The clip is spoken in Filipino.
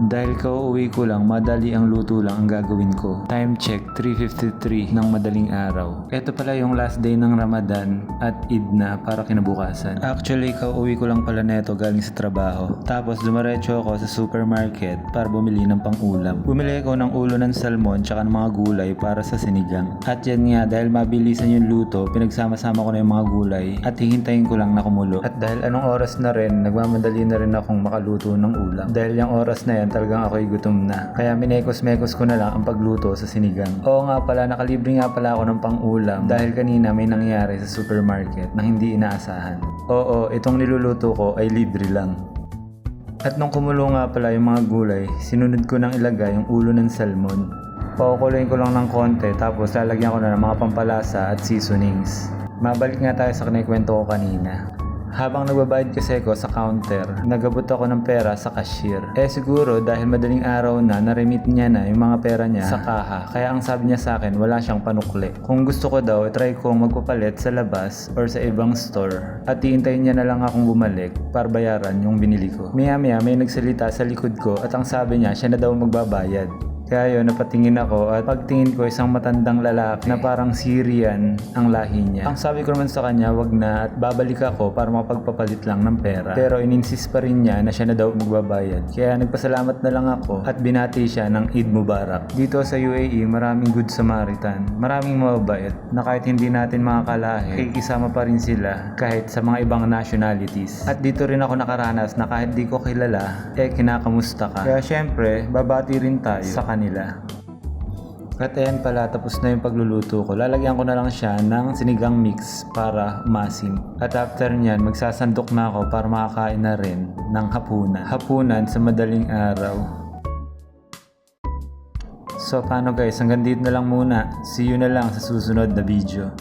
Dahil kauuwi ko lang, madali ang luto lang ang gagawin ko. Time check, 3:53 ng madaling araw. Ito pala yung last day ng Ramadan at Eid na para kinabukasan. Actually, kauuwi ko lang pala neto galing sa trabaho. Tapos dumaretso ako sa supermarket para bumili ng pang-ulam. Bumili ako ng ulo ng salmon tsaka ng mga gulay para sa sinigang. At yan nga, dahil mabilisan yung luto, pinagsama-sama ko na yung mga gulay at hihintayin ko lang na kumulo. At dahil anong oras na rin, nagmamadali na rin akong makaluto ng ulam. Dahil yung oras na yan, talagang ako'y gutom na. Kaya minekos-mekos ko na lang ang pagluto sa sinigang. Oo nga pala, nakalibre nga pala ako ng pang-ulam dahil kanina may nangyari sa supermarket na hindi inaasahan. Oo, itong niluluto ko ay libre lang. At nung kumulo nga pala yung mga gulay, sinunod ko nang ilagay yung ulo ng salmon. Pakukuloyin ko lang ng konti tapos lalagyan ko na ng mga pampalasa at seasonings. Mabalik nga tayo sa kinikwento ko kanina. Habang nagbabayad kasi ako sa counter, nagabot ako ng pera sa cashier. Siguro dahil madaling araw na, na-remit niya na yung mga pera niya sa kaha. Kaya ang sabi niya sa akin, wala siyang panukli. Kung gusto ko daw, try kong magpapalit sa labas or sa ibang store. At hihintayin niya na lang akong bumalik para bayaran yung binili ko. Maya-maya may nagsalita sa likod ko at ang sabi niya, siya na daw magbabayad. Kaya yun, napatingin ako at pagtingin ko isang matandang lalaki na parang Syrian ang lahi niya. Ang sabi ko naman sa kanya, wag na at babalik ako para mapagpapalit lang ng pera. Pero ininsist pa rin niya na siya na daw magbabayad. Kaya nagpasalamat na lang ako at binati siya ng Eid Mubarak. Dito sa UAE, maraming good Samaritan. Maraming mababait na kahit hindi natin makakalahi, kikisama pa rin sila kahit sa mga ibang nationalities. At dito rin ako nakaranas na kahit di ko kilala, kinakamusta ka. Kaya syempre, babati rin tayo sa kanila. At ayan pala, tapos na yung pagluluto ko. Lalagyan ko na lang siya ng sinigang mix para masim. At after nyan, magsasandok na ako para makakain na rin ng hapunan. Hapunan sa madaling araw. So paano guys, hanggang dito na lang muna. See you na lang sa susunod na video.